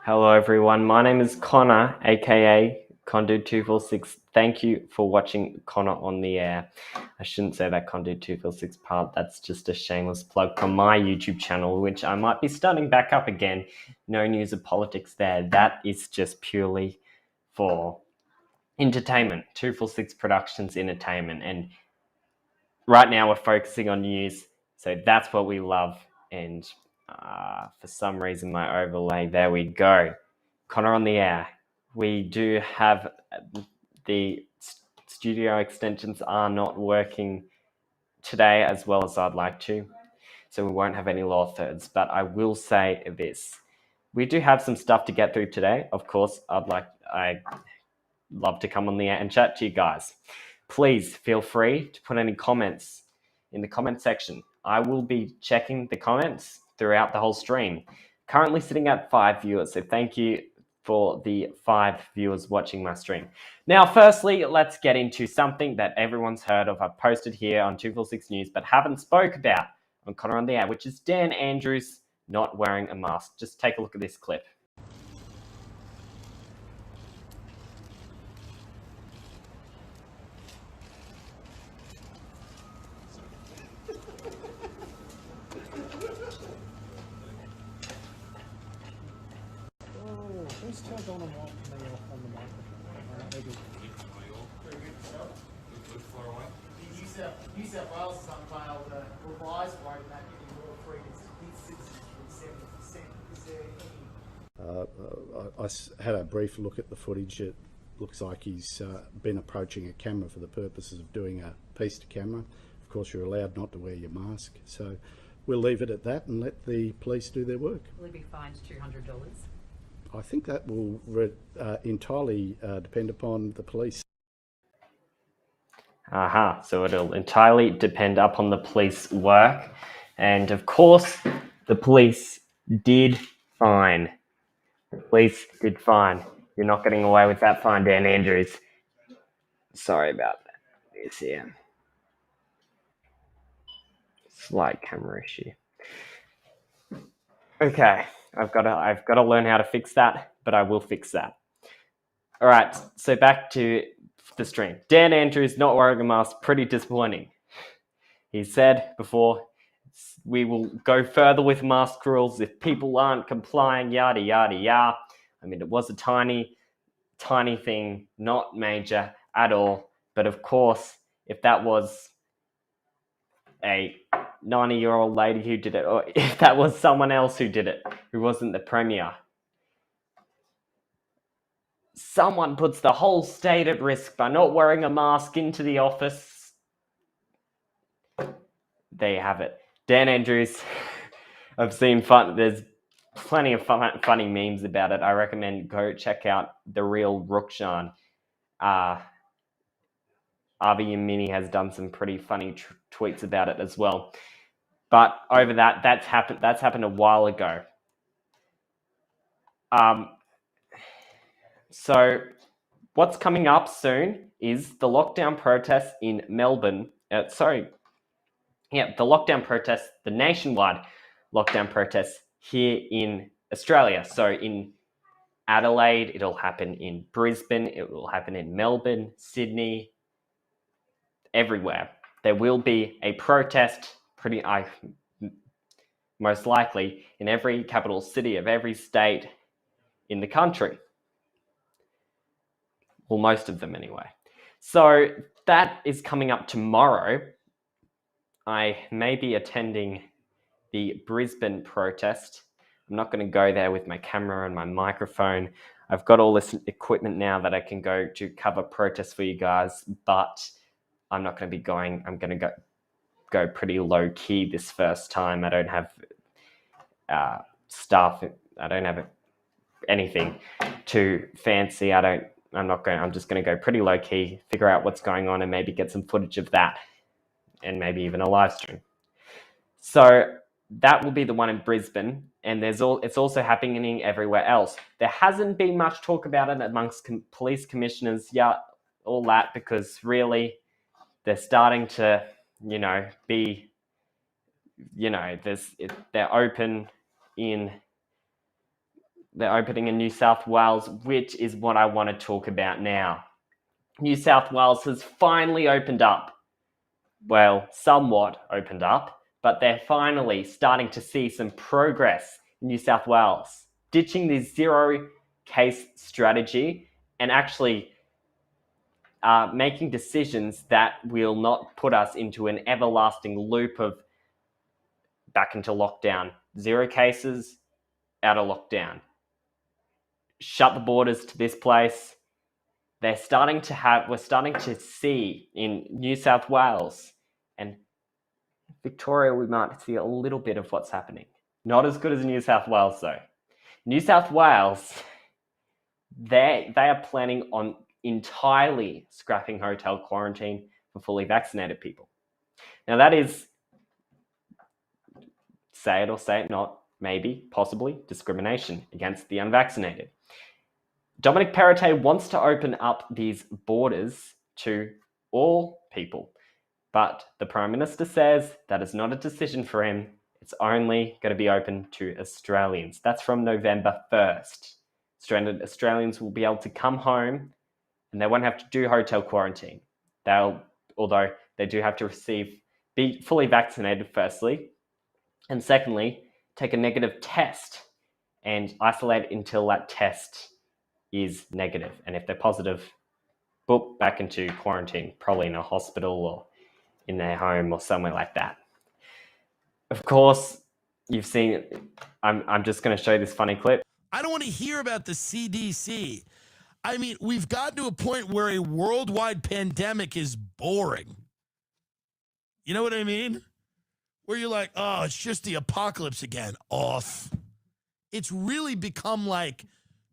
Hello everyone, my name is Connor, aka Condude246. Thank you for watching Connor on the Air. I shouldn't say that Condude246 part, that's just a shameless plug from my YouTube channel, which I might be starting back up again. No news of politics there. That is just purely for entertainment. 246 Productions Entertainment. And right now we're focusing on news, so that's what we love. And for some reason, my overlay, there we go. Connor on the Air. We do have the studio extensions are not working today as well as I'd like to, so we won't have any law thirds. But I will say this: we do have some stuff to get through today. Of course, I love to come on the air and chat to you guys. Please feel free to put any comments in the comment section. I will be checking the comments throughout the whole stream. Currently sitting at 5 viewers, so thank you for the 5 viewers watching my stream. Now, firstly, let's get into something that everyone's heard of. I've posted here on 246 News, but haven't spoke about on Connor on the Air, which is Dan Andrews not wearing a mask. Just take a look at this clip. Who's turned on and off me off on the microphone? New South Wales has unveiled a revised roadmap giving more freedom to its citizens from 70%. Is there any? I had a brief look at the footage. It looks like he's been approaching a camera for the purposes of doing a piece to camera. Of course, you're allowed not to wear your mask, so we'll leave it at that and let the police do their work. Will he be fined $200? I think that will entirely depend upon the police. So it'll entirely depend upon the police work. And of course, the police did fine. The police did fine. You're not getting away with that fine, Dan Andrews. Sorry about that. Yes, yeah. Slight camera issue. Okay, I've got to learn how to fix that, but I will fix that. All right, so back to the stream. Dan Andrews not wearing a mask, pretty disappointing. He said before, we will go further with mask rules if people aren't complying, yada, yada, yada. I mean, it was a tiny thing, not major at all. But of course, if that was a 90-year-old lady who did it, or if that was someone else who did it, who wasn't the Premier, someone puts the whole state at risk by not wearing a mask into the office. There you have it. Dan Andrews. I've seen there's plenty of funny memes about it. I recommend go check out The Real Rukshan. Avi Yamini has done some pretty funny tweets about it as well. But over that's happened a while ago. So what's coming up soon is the lockdown protests in Melbourne. The lockdown protests, the nationwide lockdown protests here in Australia. So in Adelaide, it'll happen in Brisbane, it will happen in Melbourne, Sydney, everywhere. There will be a protest, most likely, in every capital city of every state in the country. Well, most of them anyway. So that is coming up tomorrow. I may be attending the Brisbane protest. I'm not going to go there with my camera and my microphone. I've got all this equipment now that I can go to cover protests for you guys, but I'm not going to be going. I'm going to go pretty low key this first time. I don't have stuff. I don't have anything too fancy. I'm just going to go pretty low key, figure out what's going on, and maybe get some footage of that, and maybe even a live stream. So that will be the one in Brisbane, and it's also happening everywhere else. There hasn't been much talk about it amongst police commissioners yet, all that, because really they're starting to, be, they're open in they're opening in New South Wales, which is what I want to talk about now. New South Wales has finally opened up. Well, somewhat opened up, but they're finally starting to see some progress in New South Wales, ditching the zero-case strategy and actually making decisions that will not put us into an everlasting loop of back into lockdown. 0 cases, out of lockdown. Shut the borders to this place. We're starting to see in New South Wales and Victoria, we might see a little bit of what's happening. Not as good as New South Wales though. New South Wales, they are planning on entirely scrapping hotel quarantine for fully vaccinated people. Now that is, say it or say it not, maybe, possibly, discrimination against the unvaccinated. Dominic Perrottet wants to open up these borders to all people, but the Prime Minister says that is not a decision for him. It's only going to be open to Australians. That's from November 1st. Australians will be able to come home and they won't have to do hotel quarantine. Although they do have to be fully vaccinated firstly, and secondly, take a negative test and isolate until that test is negative. And if they're positive, book back into quarantine, probably in a hospital or in their home or somewhere like that. Of course, you've seen, I'm just going to show you this funny clip. I don't want to hear about the CDC. I mean, we've gotten to a point where a worldwide pandemic is boring. You know what I mean? Where you're like, oh, it's just the apocalypse again. Off. It's really become like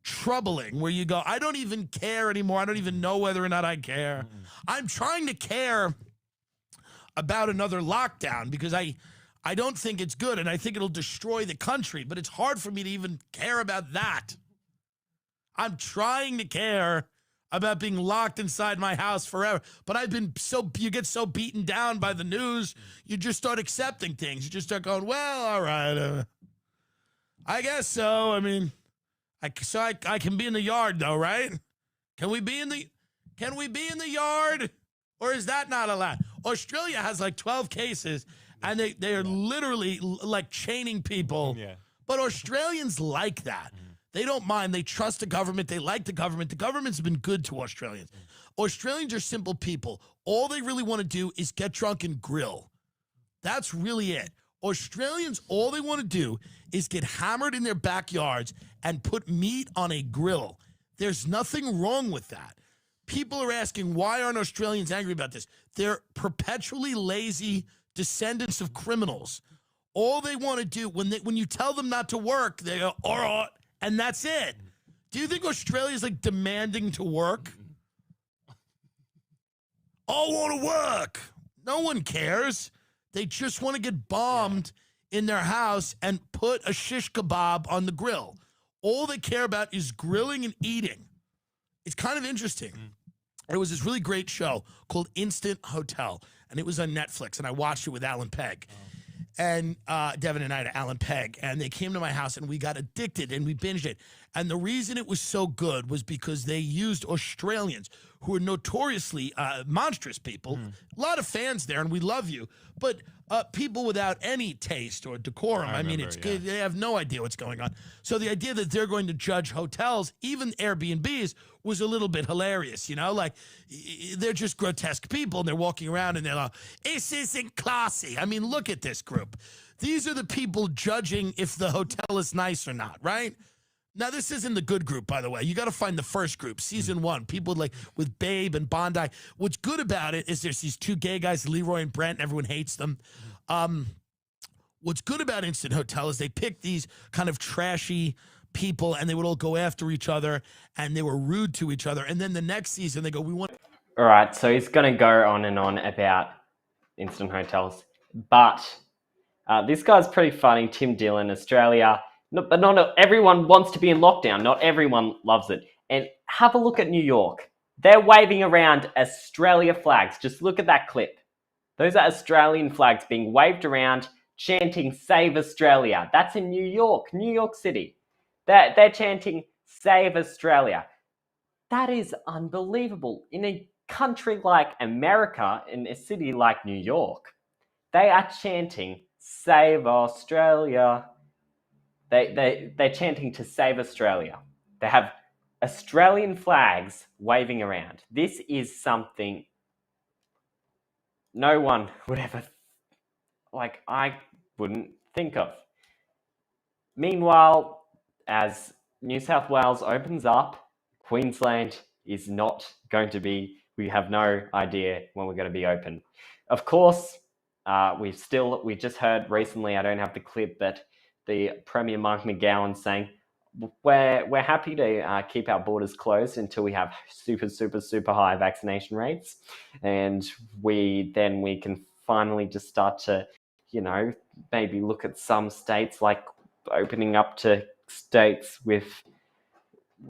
troubling where you go, I don't even care anymore. I don't even know whether or not I care. I'm trying to care about another lockdown because I don't think it's good and I think it'll destroy the country, but it's hard for me to even care about that. I'm trying to care about being locked inside my house forever, but you get so beaten down by the news, you just start accepting things. You just start going, well, all right, I guess so. I mean, I can be in the yard though, right? Can we be in the yard? Or is that not allowed? Australia has like 12 cases and they are literally like chaining people. Yeah. But Australians like that. They don't mind. They trust the government. They like the government. The government's been good to Australians. Australians are simple people. All they really want to do is get drunk and grill. That's really it. Australians, all they want to do is get hammered in their backyards and put meat on a grill. There's nothing wrong with that. People are asking, why aren't Australians angry about this? They're perpetually lazy descendants of criminals. All they want to do, when you tell them not to work, they go, all right, and that's it. Do you think Australia's like demanding to work? I want to work. No one cares. They just want to get bombed in their house and put a shish kebab on the grill. All they care about is grilling and eating. It's kind of interesting. There was this really great show called Instant Hotel, and it was on Netflix, and I watched it with Alan Pegg. And Devin and I to Alan Pegg, and they came to my house, and we got addicted, and we binged it. And the reason it was so good was because they used Australians, who are notoriously monstrous people. A lot of fans there, and we love you. But people without any taste or decorum. I mean, it's good. They have no idea what's going on. So the idea that they're going to judge hotels, even Airbnbs, was a little bit hilarious, you know? Like, they're just grotesque people, and they're walking around, and they're like, this isn't classy. I mean, look at this group. These are the people judging if the hotel is nice or not, right? Now, this isn't the good group, by the way. You got to find the first group, season 1. People like with Babe and Bondi. What's good about it is there's these 2 gay guys, Leroy and Brent, and everyone hates them. What's good about Instant Hotel is they pick these kind of trashy people, and they would all go after each other, and they were rude to each other. And then the next season, they go, we want... All right, so he's going to go on and on about Instant Hotels. But this guy's pretty funny, Tim Dillon, Australia... But not everyone wants to be in lockdown. Not everyone loves it. And have a look at New York. They're waving around Australia flags. Just look at that clip. Those are Australian flags being waved around, chanting, Save Australia. That's in New York City. They're chanting "Save Australia." That is unbelievable. In a country like America, in a city like New York, they are chanting "Save Australia." They're chanting to save Australia. They have Australian flags waving around. This is something no one would ever, like, I wouldn't think of. Meanwhile, as New South Wales opens up, Queensland is not going to be, we have no idea when we're going to be open. Of course, we just heard recently, I don't have the clip, but the Premier Mike McGowan saying, we're happy to keep our borders closed until we have super high vaccination rates, and we can finally just start to, maybe look at some states, like opening up to states with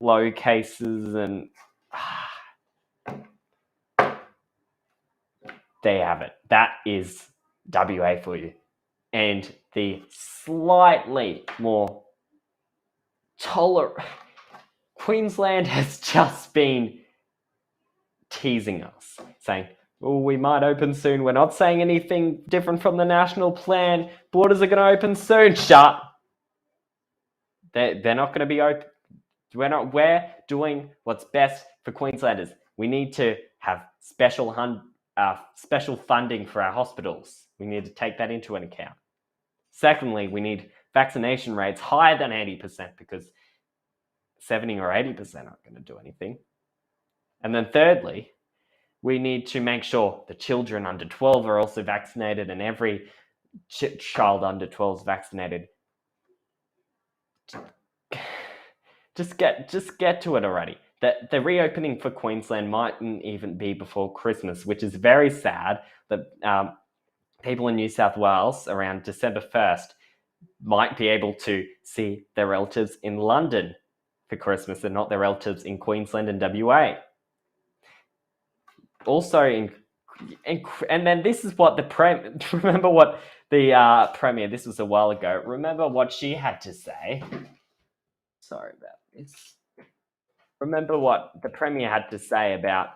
low cases, and there you have it. That is WA for you. And the slightly more tolerant Queensland has just been teasing us, saying, "Oh, we might open soon. We're not saying anything different from the national plan. Borders are going to open soon." Shut. They're not going to be open. We're doing what's best for Queenslanders. We need to have special funding for our hospitals. We need to take that into an account. Secondly, we need vaccination rates higher than 80%, because 70 or 80% aren't going to do anything. And then thirdly, we need to make sure the children under 12 are also vaccinated, and every child under 12 is vaccinated. Just get to it already. The reopening for Queensland mightn't even be before Christmas, which is very sad. That people in New South Wales around December 1st might be able to see their relatives in London for Christmas and not their relatives in Queensland and WA. Also, and then this is what remember what the Premier, this was a while ago, remember what she had to say. Sorry about this. Remember what the Premier had to say about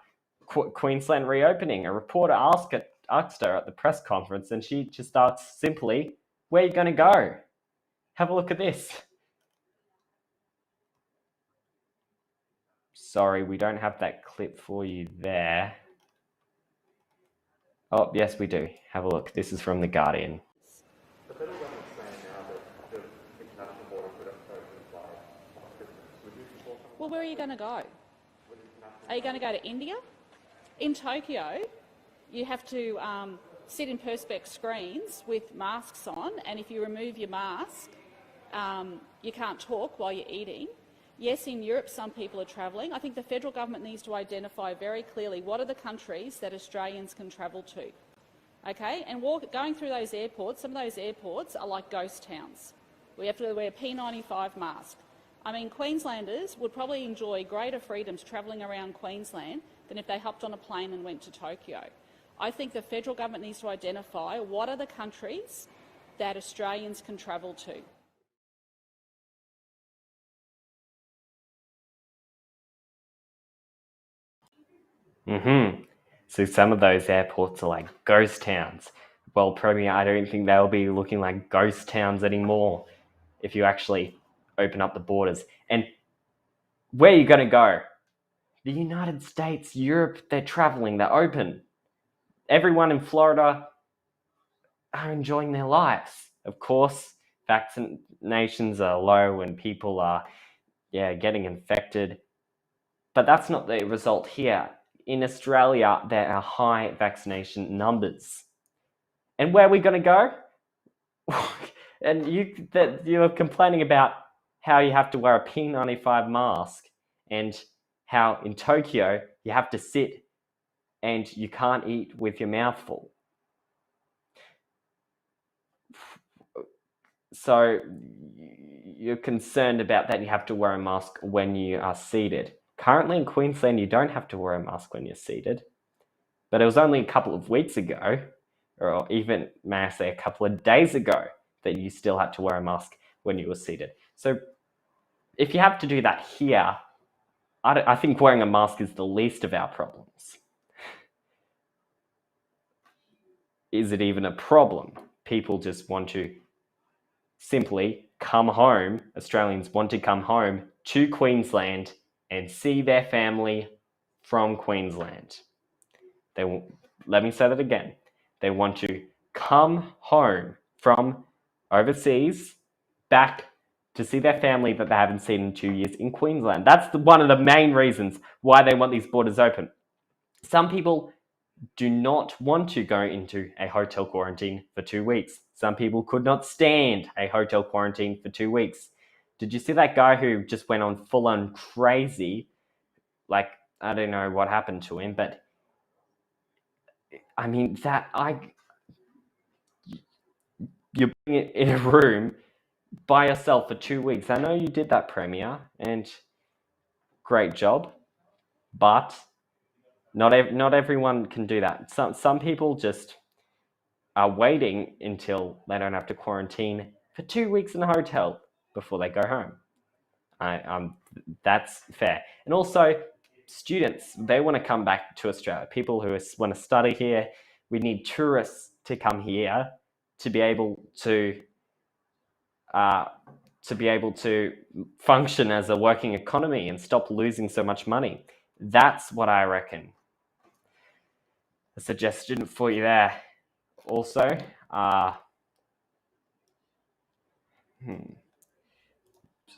Queensland reopening. A reporter asked her at the press conference, and she just asked simply, "Where are you going to go?" Have a look at this. Sorry, we don't have that clip for you there. Oh, yes, we do. Have a look. This is from The Guardian. The federal government's saying now that the international border could open by Christmas. Would you support something? Well, where are you going to go? Are you going to go to India? In Tokyo, you have to sit in perspex screens with masks on, and if you remove your mask, you can't talk while you're eating. Yes, in Europe, some people are travelling. I think the federal government needs to identify very clearly what are the countries that Australians can travel to. Okay, and going through those airports, some of those airports are like ghost towns. We have to wear a P95 mask. I mean, Queenslanders would probably enjoy greater freedoms travelling around Queensland than if they hopped on a plane and went to Tokyo. I think the federal government needs to identify what are the countries that Australians can travel to. So some of those airports are like ghost towns. Well, Premier, I don't think they'll be looking like ghost towns anymore if you actually open up the borders. And where are you going to go? The United States, Europe, they're traveling, they're open. Everyone in Florida are enjoying their lives. Of course, vaccinations are low and people are, getting infected. But that's not the result here. In Australia, there are high vaccination numbers. And where are we going to go? And you're complaining about how you have to wear a P95 mask, and how in Tokyo you have to sit and you can't eat with your mouth full. So you're concerned about that you have to wear a mask when you are seated. Currently in Queensland, you don't have to wear a mask when you're seated. But it was only a couple of weeks ago, or even, may I say, a couple of days ago, that you still had to wear a mask when you were seated. So if you have to do that here, I think wearing a mask is the least of our problems. Is it even a problem? People just want to simply come home. Australians want to come home to Queensland and see their family from Queensland. Let me say that again. They want to come home from overseas back to see their family that they haven't seen in 2 years in Queensland. That's one of the main reasons why they want these borders open. Some people do not want to go into a hotel quarantine for 2 weeks. Some people could not stand a hotel quarantine for 2 weeks. Did you see that guy who just went on full on crazy? Like, I don't know what happened to him, but I mean, you're in a room by yourself for 2 weeks. I know you did that, Premier, and great job, but not everyone can do that. Some people just are waiting until they don't have to quarantine for 2 weeks in a hotel before they go home. That's fair. And also, students, they want to come back to Australia. People who want to study here, we need tourists to come here to be able to function as a working economy and stop losing so much money. That's what I reckon. A suggestion for you there. Also,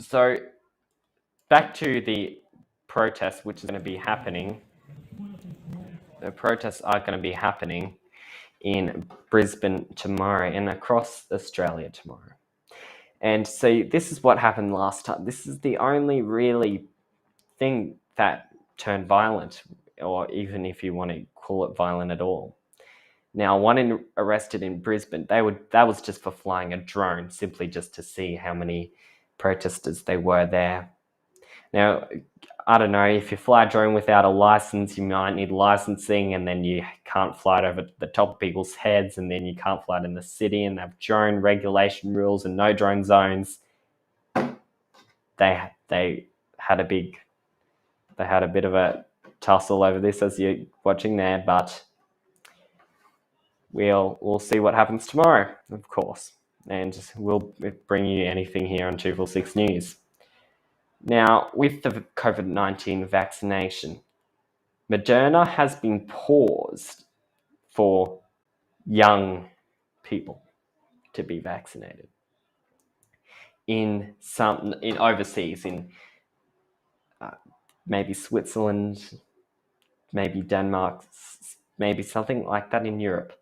so back to the protests, which is going to be happening. The protests are going to be happening in Brisbane tomorrow and across Australia tomorrow. And so this is what happened last time. This is the only really thing that turned violent, or even if you want to call it violent at all. Now, one arrested in Brisbane, that was just for flying a drone, simply just to see how many protesters there were there. Now, I don't know, if you fly a drone without a license, you might need licensing, and then you can't fly it over the top of people's heads, and then you can't fly it in the city, and they have drone regulation rules and no drone zones. They had a bit of a tussle over this, as you're watching there, but we'll see what happens tomorrow, of course, and we'll bring you anything here on 246 News. Now, with the COVID-19 vaccination, Moderna has been paused for young people to be vaccinated in overseas, in maybe Switzerland, maybe Denmark, maybe something like that in Europe.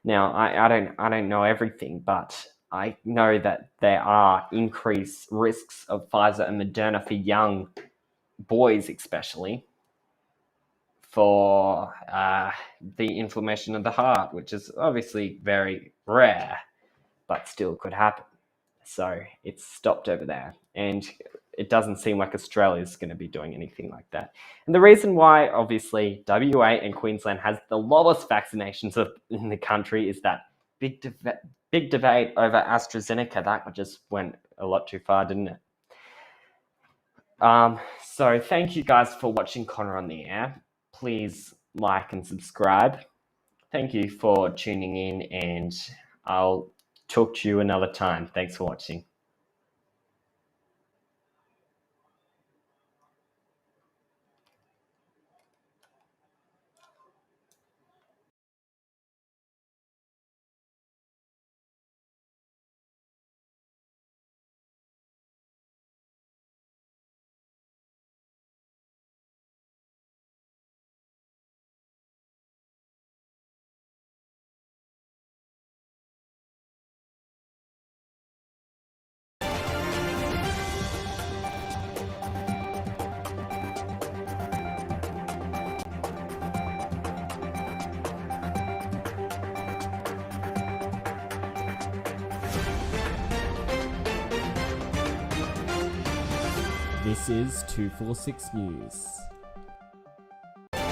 Now, I don't know everything, but I know that there are increased risks of Pfizer and Moderna for young boys, especially for the inflammation of the heart, which is obviously very rare, but still could happen. So it's stopped over there, and it doesn't seem like Australia's going to be doing anything like that. And the reason why, obviously, WA and Queensland has the lowest vaccinations in the country is that big debate over AstraZeneca. That just went a lot too far, didn't it? So thank you guys for watching Connor on the Air. Please like and subscribe. Thank you for tuning in, and I'll talk to you another time. Thanks for watching. This is 246 News.